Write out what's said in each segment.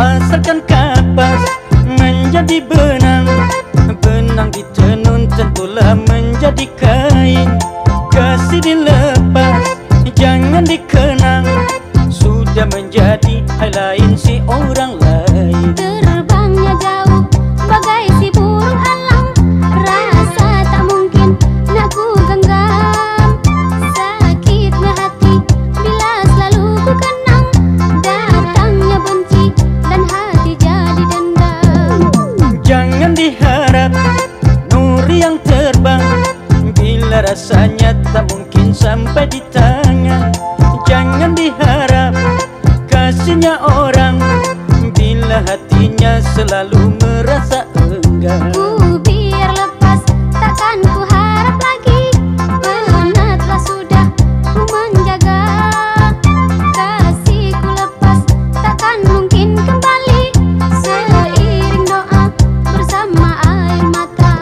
Asalkan kapas menjadi benang, benang ditenun tentulah menjadi kain. Kasih dilepas, jangan dikenang, sudah menjadi hal lain si orang lain. Terbangnya jauh bagai si burung elang, rasa tak mungkin nak ku genggam. Sakitnya hati bila selalu ku kenang, datangnya benci dan hati jadi dendam. Jangan diharap nur yang terbang, bila rasanya tak mungkin sampai di tangan. Jangan diharap kasihnya orang, bila hatinya selalu merasa enggan. Ku biar lepas, takkan ku harap lagi, penatlah sudah ku menjaga. Kasih ku lepas, takkan mungkin kembali, seiring doa bersama air mata.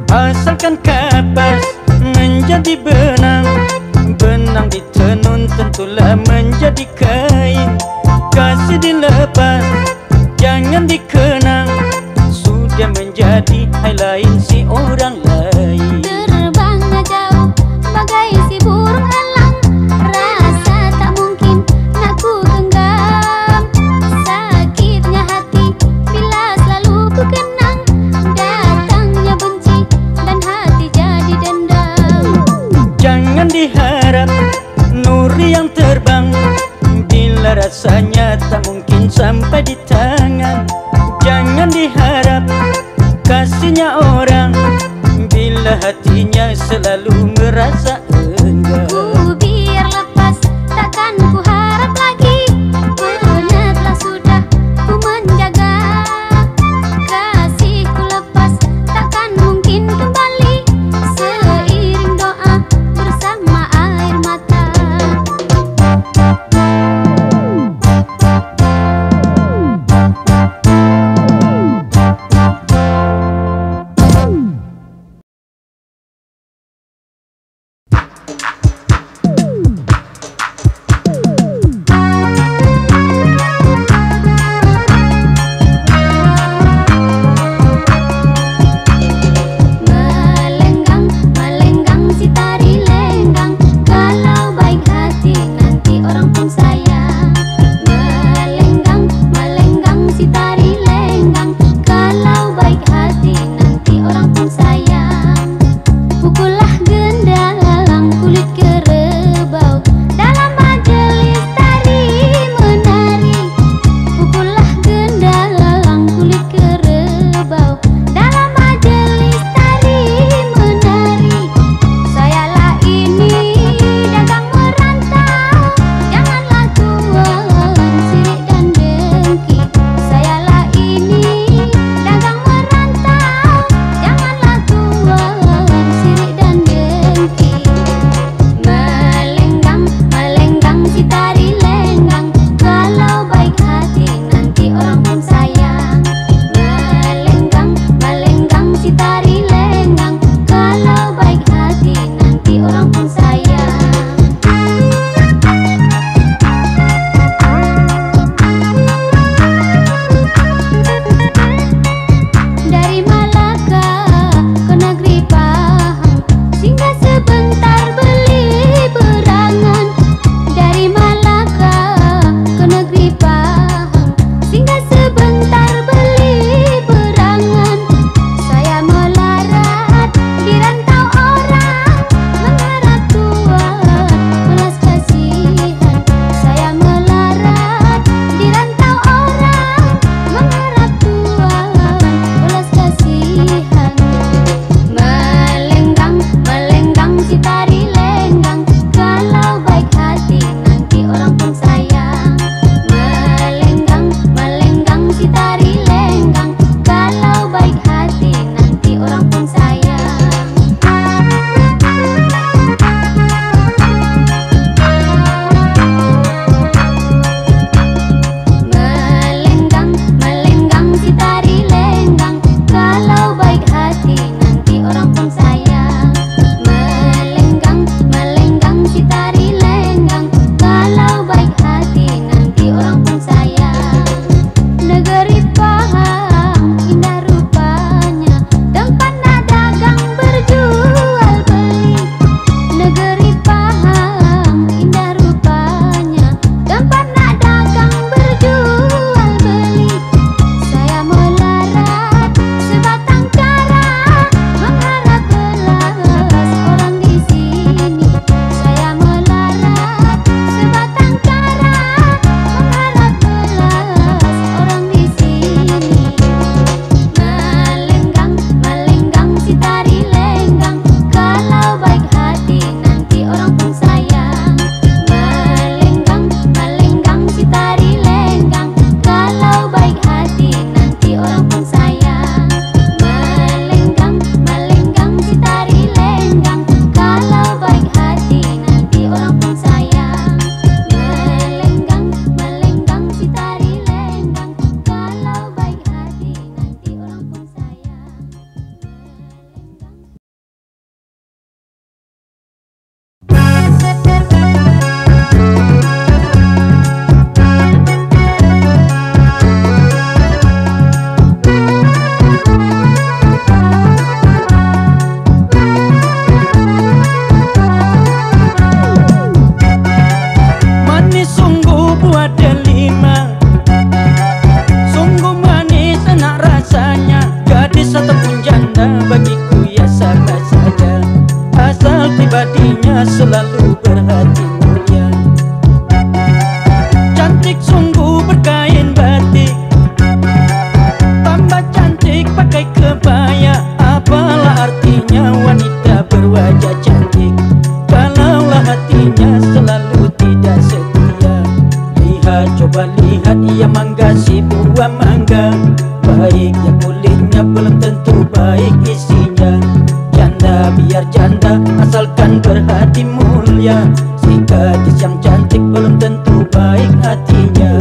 Asalkan kapas menjadi benang, benang ditenun tentulah menjadi kain. Kasih dilepas, jangan dikenang, sudah menjadi hal lain si orang lain. Terbangnya jauh bagai si burung elang, rasa tak mungkin nak ku genggam. Sakitnya hati bila selalu ku kenang, datangnya benci dan hati jadi dendam. Jangan diharap nur yang terbang, bila rasanya tak mungkin sampai di tangan. Jangan diharap kasihnya orang, bila hatinya selalu merasa enggan. Ku biar lepas, takkan ku harap lagi, penatlah sudah ku menjaga. Kasih ku lepas, takkan mungkin kembali, seiring doa bersama air mata. buah mangga. Baiknya kulitnya belum tentu baik isinya. Janda biar janda asalkan berhati mulia. Si gadis yang cantik belum tentu baik hatinya.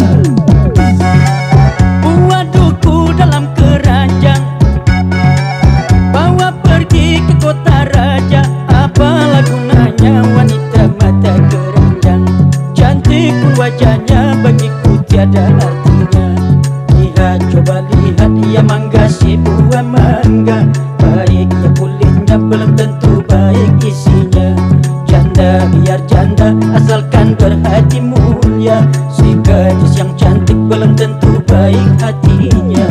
Buat duku dalam keranjang, bawa pergi ke kota raja. Apalah gunanya wanita mata keranjang? Cantik pun wajahnya bagiku tiada artinya. Lihat, coba lihat, ia mangga si buah mangga. Baiknya kulitnya belum tentu baik isinya. Janda biar janda asalkan berhati mulia. Si gadis yang cantik belum tentu baik hatinya.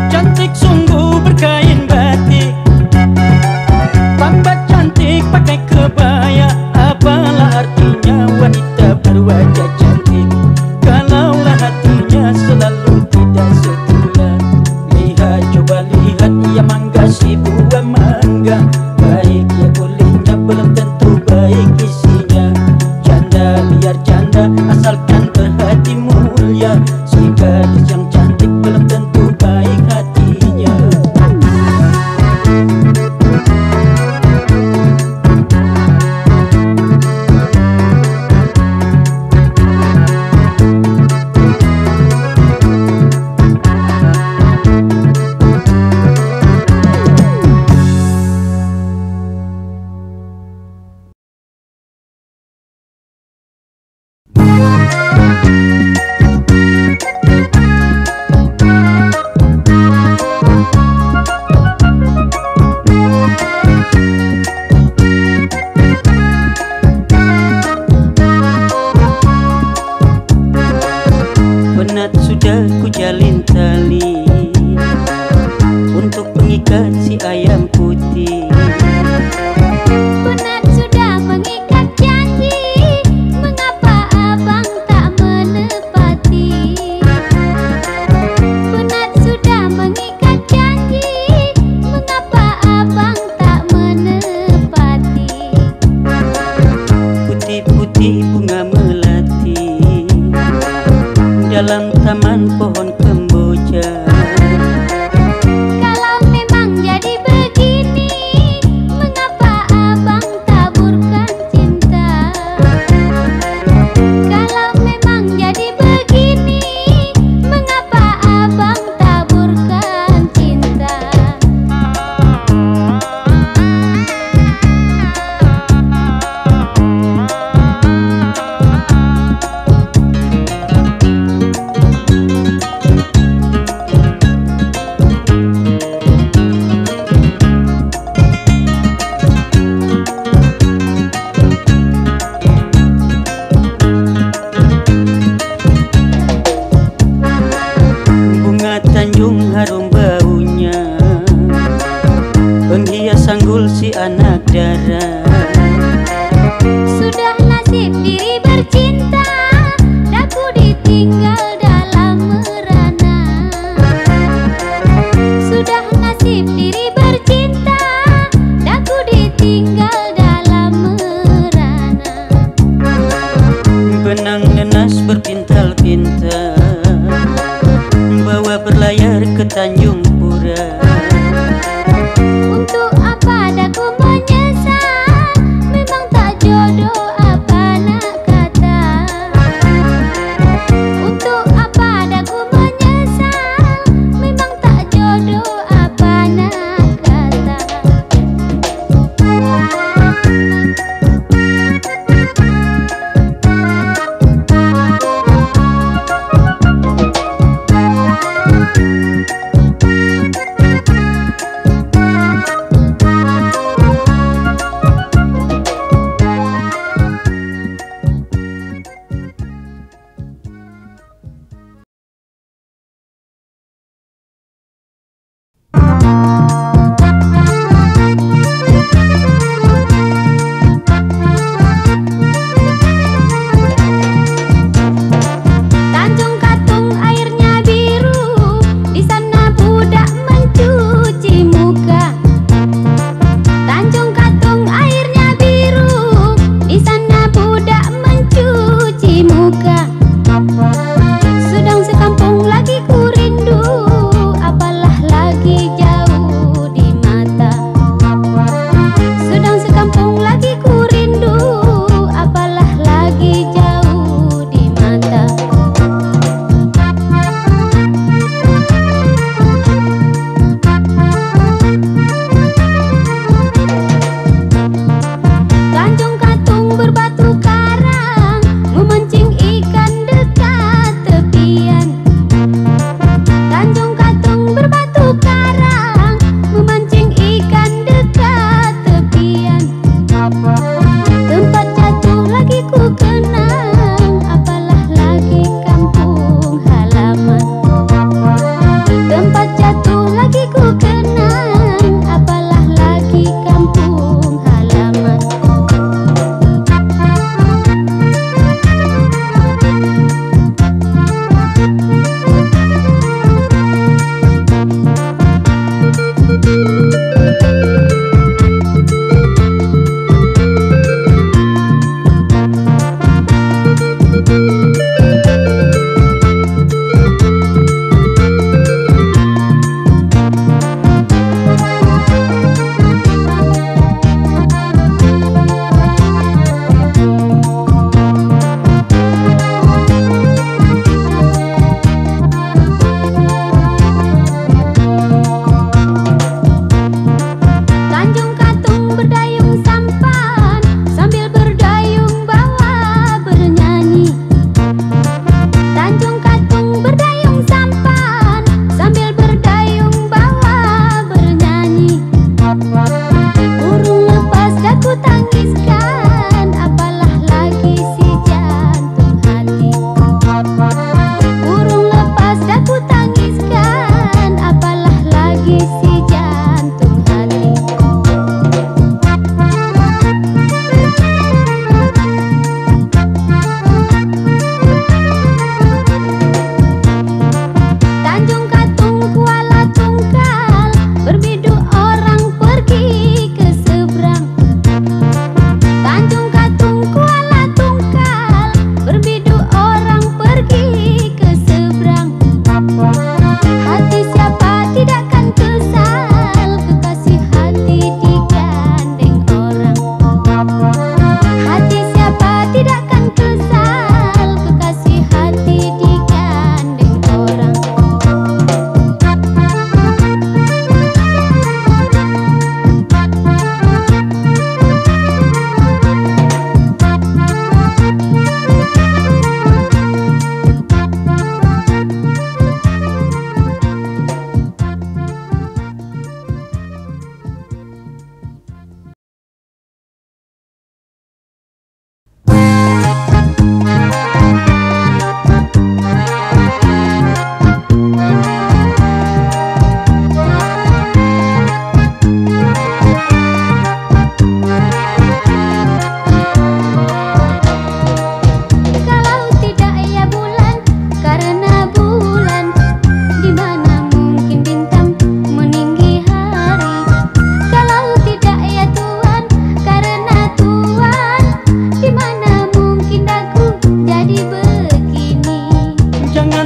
Cantik sungguh berkain batik, tambah cantik pakai kebaya. Apalah artinya wanita berwajah cantik kalaulah hatinya selalu tidak setia. Lihat, coba lihat, ia mangga si buah mangga. Baiknya kulitnya belum tentu baik isinya. Janda biar janda asalkan berhati mulia. Si gadis yang cantik belum tentu baik hatinya. Penat sudah ku jalin tali untuk mengikat si ayam putih. Penat sudah mengikat janji, mengapa abang tak menepati? Penat sudah mengikat janji, mengapa abang tak menepati? Putih-putih bunga melati dalam taman pohon kemboja. Kalau memang jadi begini, mengapa abang taburkan cinta? Kalau memang jadi begini, mengapa abang taburkan cinta?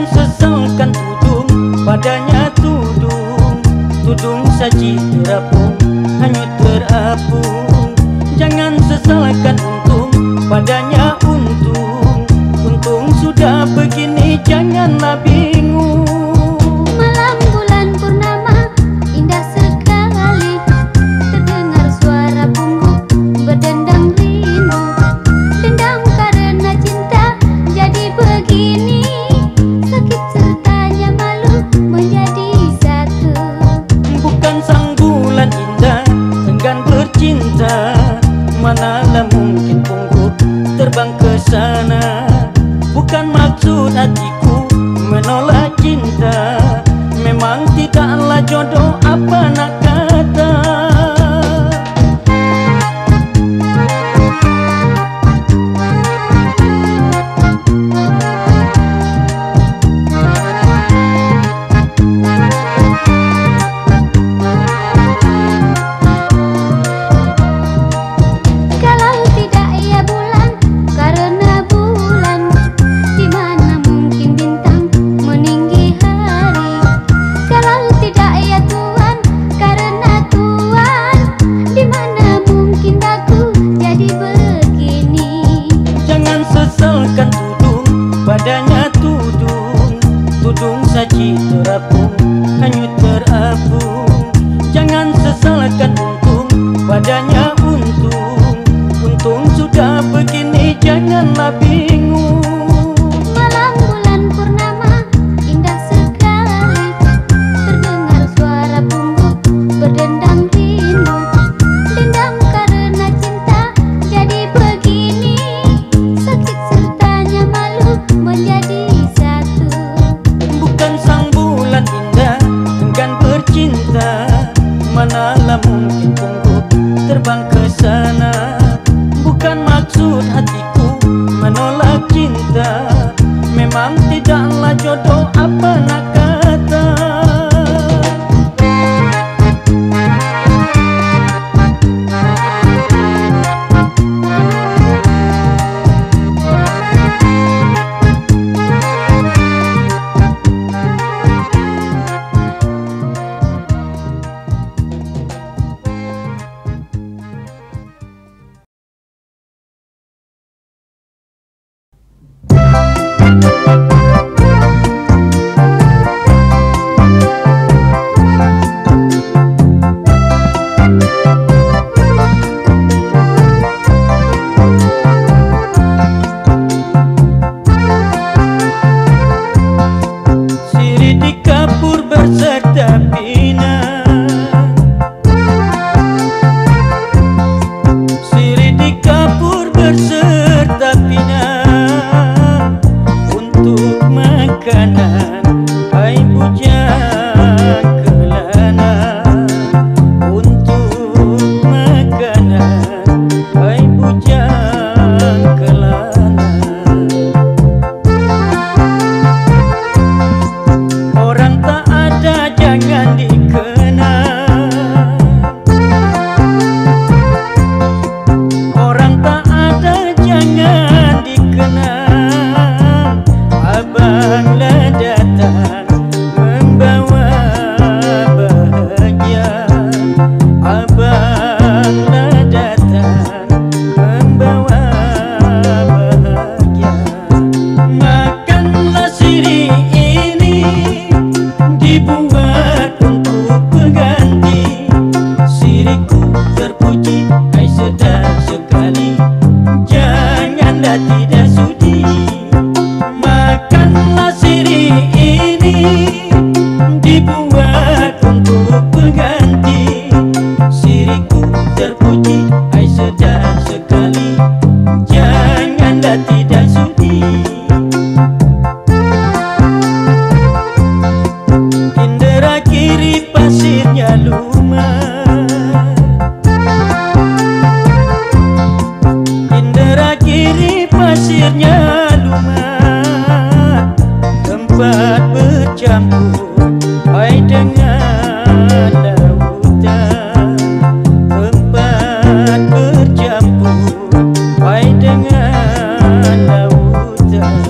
Jangan sesalkan tudung, padanya tudung. Tudung saji terapung, hanyut terapung. Jangan sesalkan untung, padanya untung. Untung sudah begini, janganlah bingung. Malam bulan purnama indah sekali, terdengar suara pungguk berdendang rindu. Dendam karena cinta jadi begini, sakit sertanya malu menjadi satu. Bukan sang bulan indah enggan bercinta, manalah mungkin pungguk terbang ke sana. Bukan maksud hatiku menolak cinta, memang tidaklah jodoh apa nak kata. Kalau tidak ia bulan, karena bulan, di mana mungkin bintang meninggi hari. Kalau tidak ia Tuhan, karena Tuhan, di mana mungkin aku jadi begini. Jangan sesalkan tudung, padanya tudung. Tudung saji terapung, hanyut terapung. Jangan sesalkan untung, padanya untung. Untung sudah begini, janganlah bingung. Malam bulan purnama indah sekali, terdengar suara pungguk berdendang rindu. Dendam karena cinta jadi begini, sakit sertanya malu menjadi satu. Bukan sang bulan indah enggan bercinta, manalah mungkin pungguk terbang ke sana. Bukan maksud hatiku menolak cinta, memang tidaklah jodoh apa nak kata. Sirih di kapur berserta pinang, sirih di kapur berserta pinang. Untuk makanan hai bujang kelana, untuk makanan hai bujang kelana. Orang tak ada jangan dikenal, orang tak ada jangan dikenal. Abanglah datang membawa bahagia, abanglah datang membawa bahagia. Makanlah sirih ini dibuat untuk pengganti. Sirihku terpuji, hai sedap sekali, janganlah tidak sudi. Makanlah sirih ini dibuat untuk pengganti. Sirihku terpuji, hai sedap sekali, janganlah tidak sudi. Indera kiri pasirnya lumat, indera kiri pasirnya lumat. Tempat bercampur hai dengan lautan, tempat bercampur hai dengan lautan.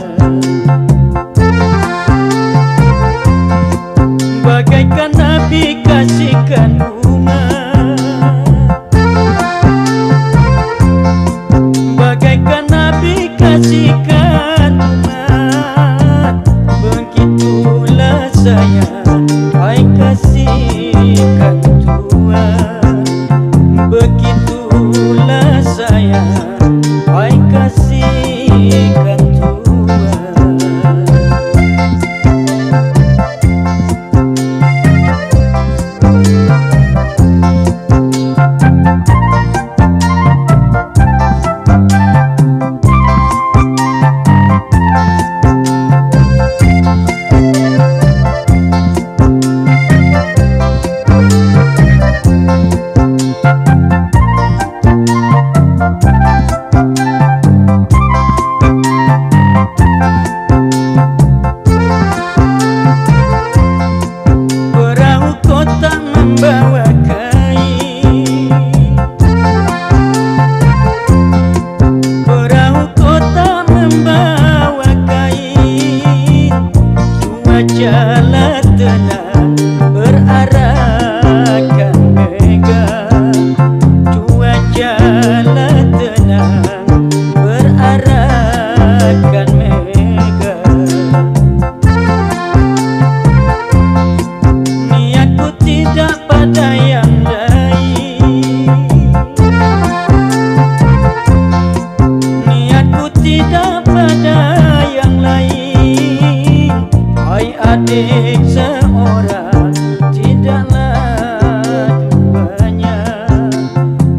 adik seorang tidaklah duanya.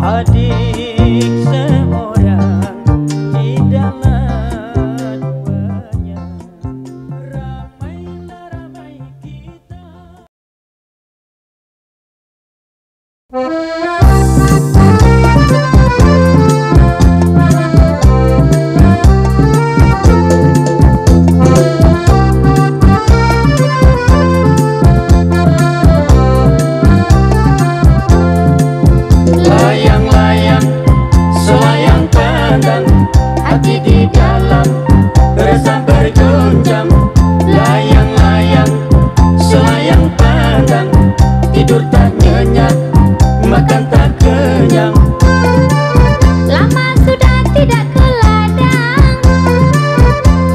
Adik seorang tidaklah duanya. Ramailah ramai kita. Layang-layang selayang pandang, hati di dalam rasa bergoncang. Layang-layang selayang pandang, tidur tak nyenyak, makan tak kenyang. Lama sudah tidak ke ladang,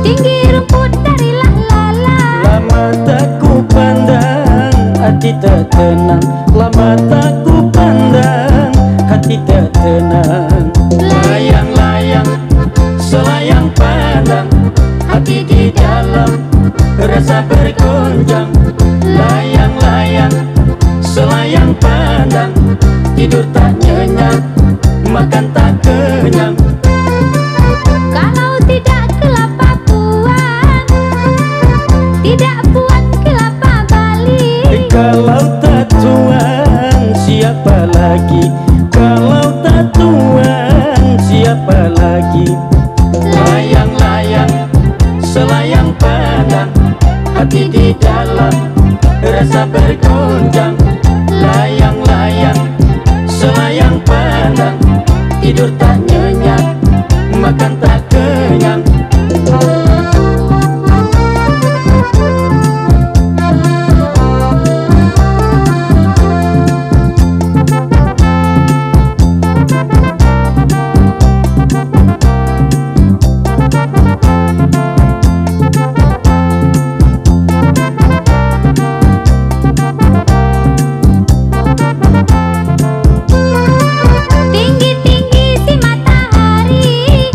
tinggi rumput darilah lalang. Lama tak ku pandang, hati tak tenang. Lama tak ku pandang, hati tak tenang. Layang-layang selayang pandang, hati di dalam rasa bergoncang. Layang-layang selayang pandang, tidur tak nyenyak, makan tak kenyang. Kalau tidak kelapa puan, tidak puan kelapa balik. Kalau tak tuan siapa lagi? Kalau tak tuan siapa lagi? Layang-layang selayang pandang, hati di dalam rasa bergoncang. Layang-layang selayang pandang, tidur tak nyenyak, makan tak kenyang. Tinggi-tinggi si matahari,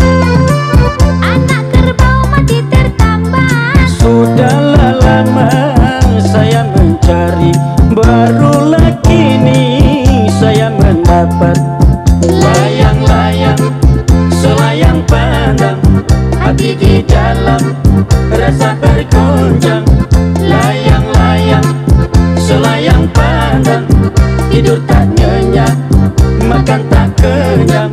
anak kerbau mati tertambat. Sudahlah lama saya mencari, barulah kini saya mendapat. Layang-layang selayang pandang, hati di dalam rasa bergoncang. Layang-layang selayang pandang, tidur tak nyenyak, makan tak kenyang.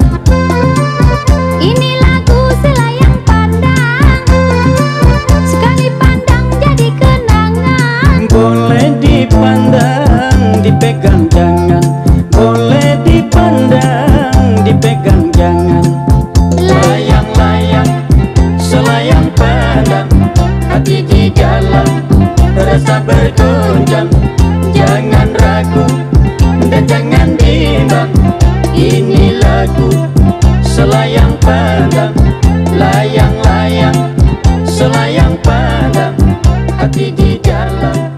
Ini lagu selayang pandang, sekali pandang jadi kenangan. Boleh dipandang, dipegang jangan. Boleh dipandang, dipegang jangan. Layang-layang selayang pandang, hati di dalam rasa bergoncang. Jangan ragu dan jangan bimbang, ini lagu selayang pandang. Layang-layang selayang pandang, hati di dalam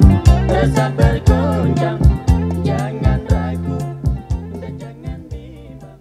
rasa bergoncang. Jangan ragu dan jangan bimbang.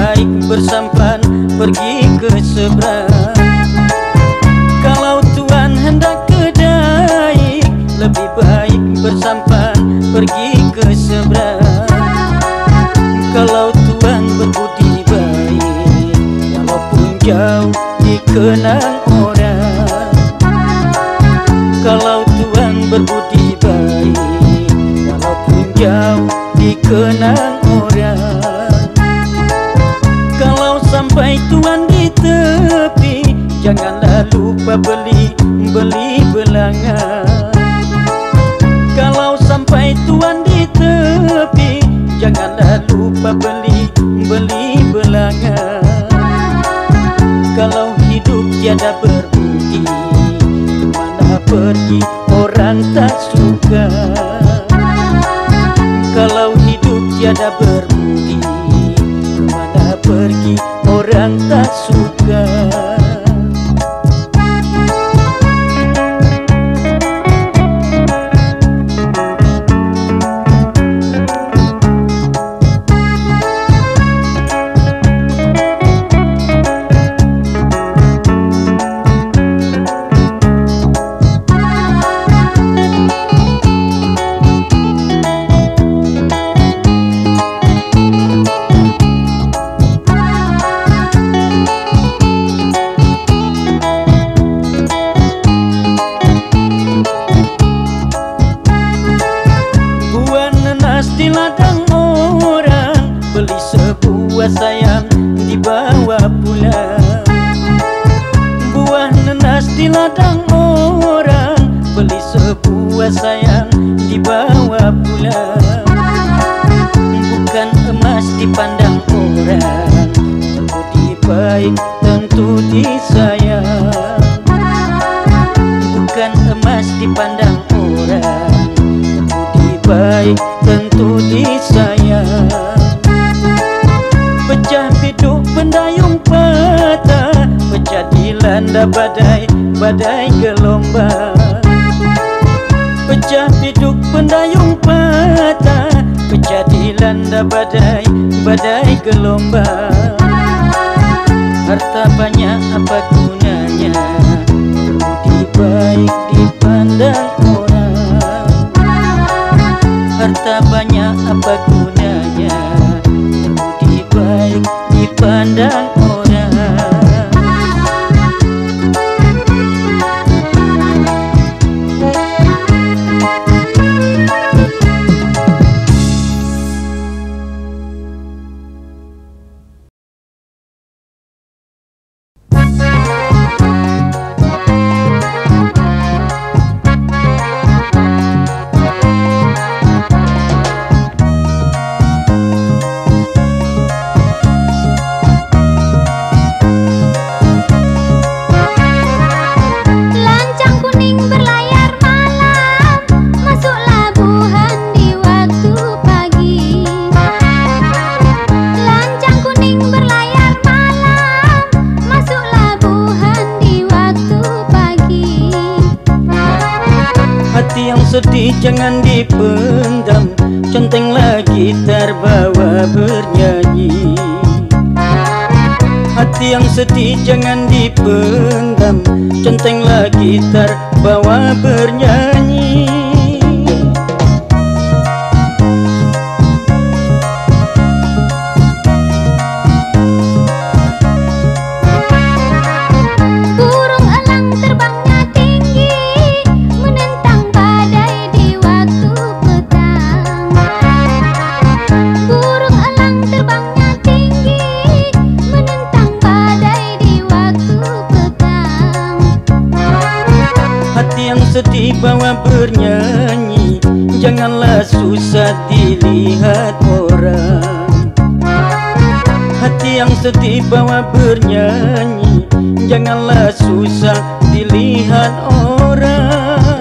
baik bersampan pergi ke seberang. Kalau Tuhan hendak kedaik, lebih baik bersampan pergi ke seberang. Kalau Tuhan berbudi baik, walaupun jauh dikenang orang. Kalau Tuhan berbudi baik, walaupun jauh dikenang orang. Kalau sampai Tuhan di tepi, janganlah lupa beli belangan. Kalau sampai Tuhan di tepi, janganlah lupa beli belangan. Kalau hidup tiada berbudi, kemana pergi orang tak suka. Kalau hidup tiada berbudi, kemana pergi orang tak suka. Di ladang orang, beli sebuah sayang dibawa pulang. Buah nenas di ladang orang, beli sebuah sayang dibawa pulang. Bukan emas dipandang orang, berbudi baik tentu disayang. Bukan emas dipandang orang, baik tentu disayang. Pecah biduk pendayung patah, pecah dilanda badai gelombang. Pecah biduk pendayung patah, pecah dilanda badai gelombang. Harta banyak apa gunanya, berbudi baik dipandang orang. Harta banyak apa gunanya, berbudi baik dipandang orang. Sedih jangan dipendam, centenglah gitar bawa bernyanyi. Hati yang sedih jangan dipendam, centenglah gitar bawa bernyanyi. Sedih bawa bernyanyi, janganlah susah dilihat orang. Hati yang sedih bawa bernyanyi, janganlah susah dilihat orang.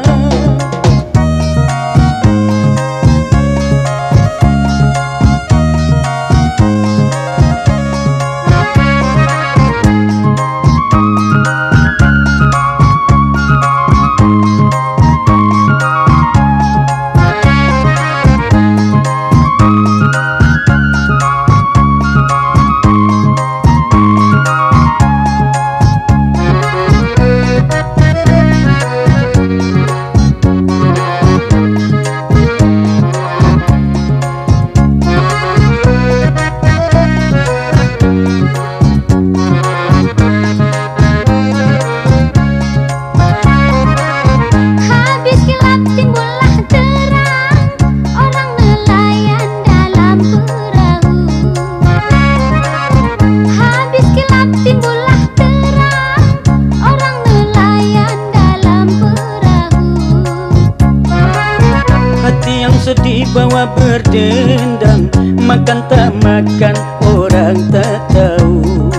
bawa berdendang, makan tak makan orang tak tahu.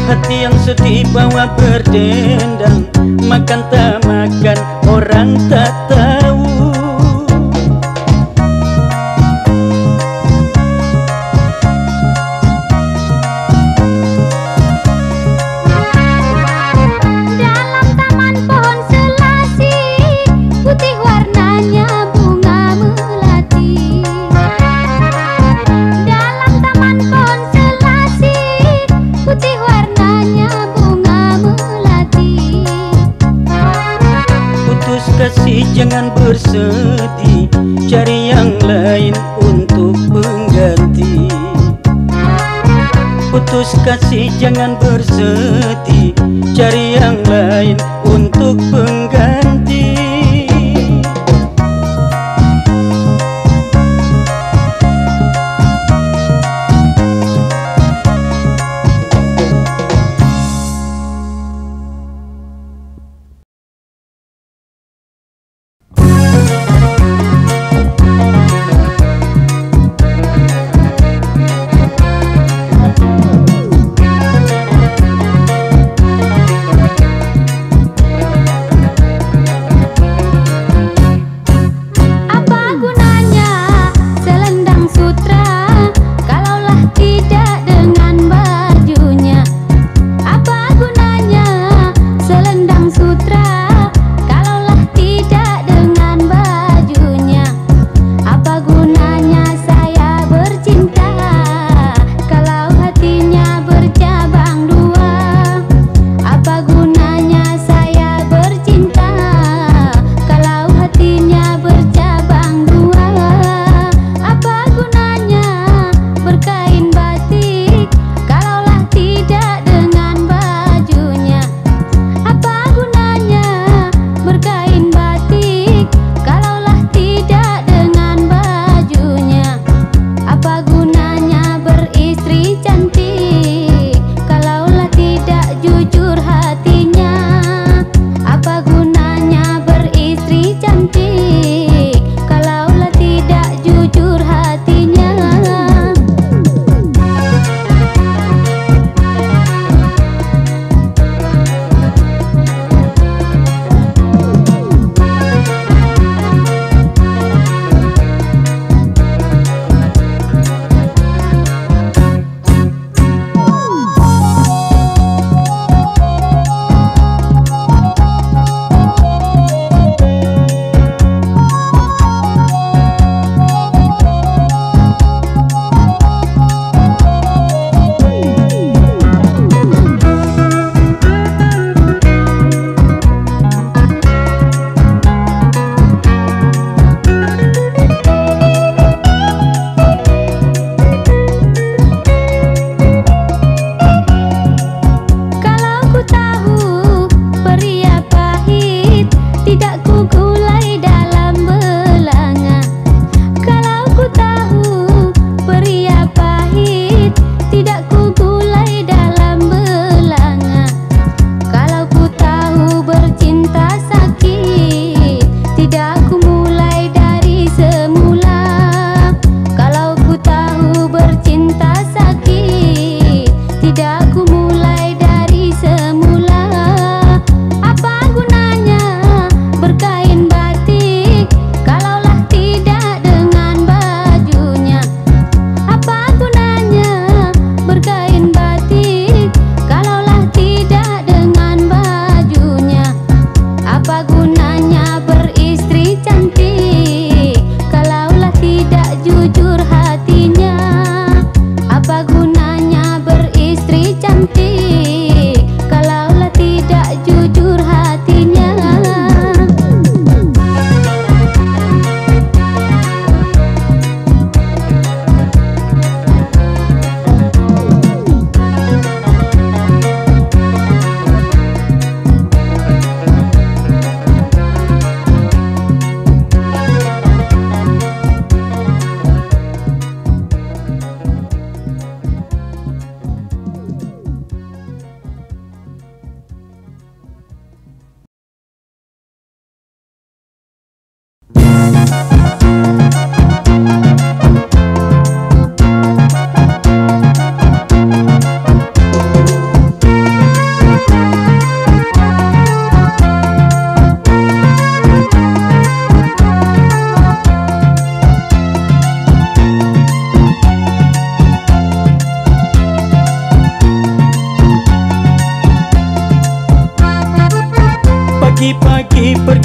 Hati yang sedih bawa berdendang, makan tak makan orang tak tahu. Dalam taman pohon selasi, putih warnanya bunga melati. Dalam taman pohon selasi, putih warnanya bunga melati. Putus kasih jangan bersedih, cari yang lain untuk pengganti. Putus kasih jangan bersedih, cari yang lain untuk pengganti.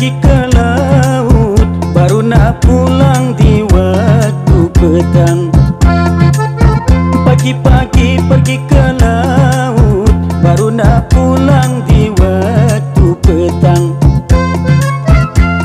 pergi ke laut, baru nak pulang di waktu petang. Pagi-pagi pergi ke laut, baru nak pulang di waktu petang.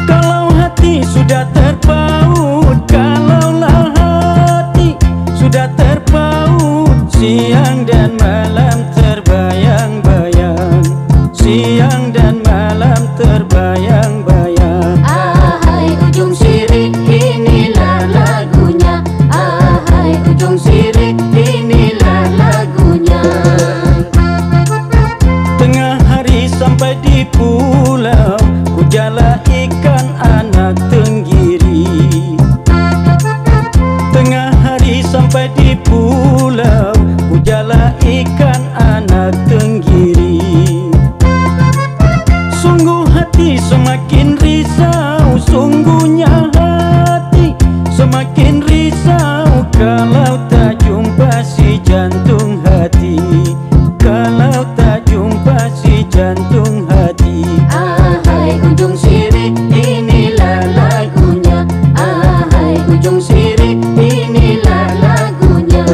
Kalau hati sudah terpaut, kalaulah hati sudah terpaut, siang dan malam terbayang-bayang, siang dan malam terbayang-bayang. Ahai ujung sirih, inilah lagunya. Ahai ujung sirih, inilah lagunya. Tengah hari sampai di pulau, ku jala ikan anak tenggiri. Tengah hari sampai di pulau, ku jala ikan anak tenggiri. Sungguh hati semakin risau, sungguhnya hati semakin risau, kalau tak jumpa si jantung hati, kalau tak jumpa si jantung hati. Ahai ujung sirih, inilah lagunya. Ahai ujung sirih, inilah lagunya.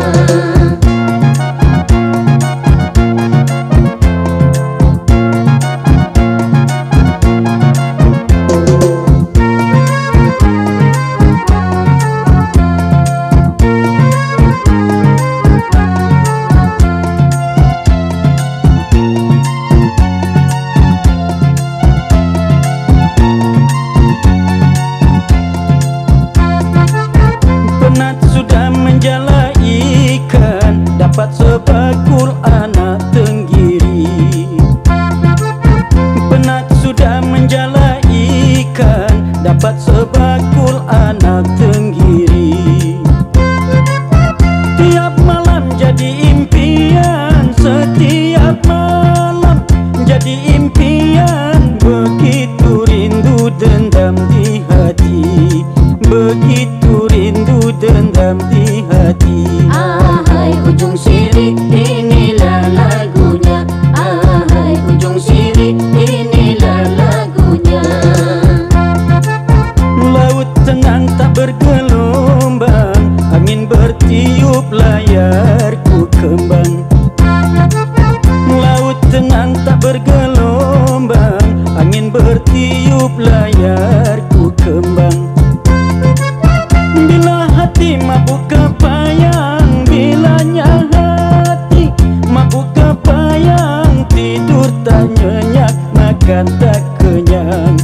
Penat sudah menjala ikan, dapat sebakul anak tenggiri. Penat sudah menjala ikan, dapat sebakul anak tenggiri. Tiap malam jadi impian, setiap malam jadi impian, begitu rindu dendam di hati, begitu rindu dendam di hati. Ahai ujung sirih, inilah lagunya. Ahai ujung sirih, inilah lagunya. Laut tenang tak bergelombang, angin bertiup layarku kembang. Laut tenang tak bergelombang, angin bertiup layarku kembang. Bila hati mabuk kepayang, bilanya hati mabuk kepayang, tidur tak nyenyak, makan tak kenyang,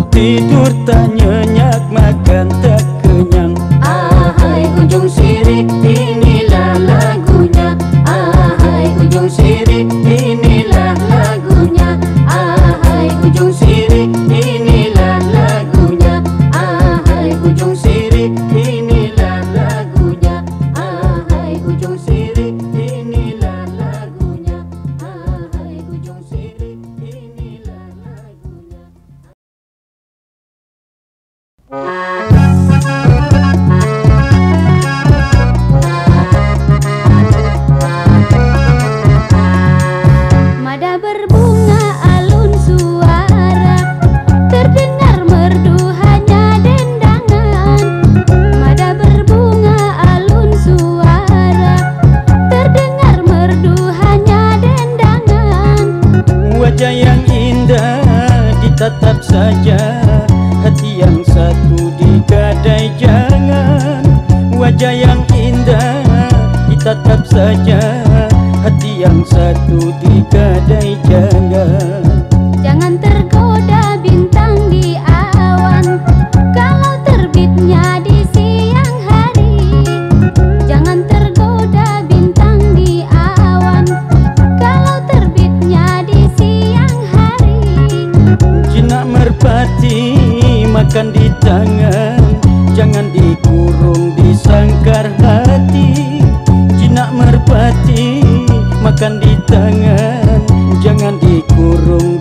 tidur tak nyenyak, makan tak kenyang. Ahai ujung sirih, inilah lagunya. Ahai ujung sirih, inilah lagunya. Ahai ujung sirih, inilah lagunya. Ahai ujung sirih, inilah lagunya. Ahai ujung sirih, inilah lagunya. Ahai ujung sirih, inilah lagunya. Mada berbunga alun suara, terdengar merdu hanya dendangan. Mada berbunga alun suara, terdengar merdu hanya dendangan. Wajah yang indah ditatap saja, hati yang satu digadai jangan. Wajah yang indah ditatap saja, hati yang satu digadai jangan. Jangan tergoda bintang di awan, kalau terbitnya di siang hari. Jangan tergoda bintang di awan, kalau terbitnya di siang hari. Jinak merpati makan di tangan, jangan dikurung di sangkar hati. Jinak merpati makan di tangan, jangan dikurung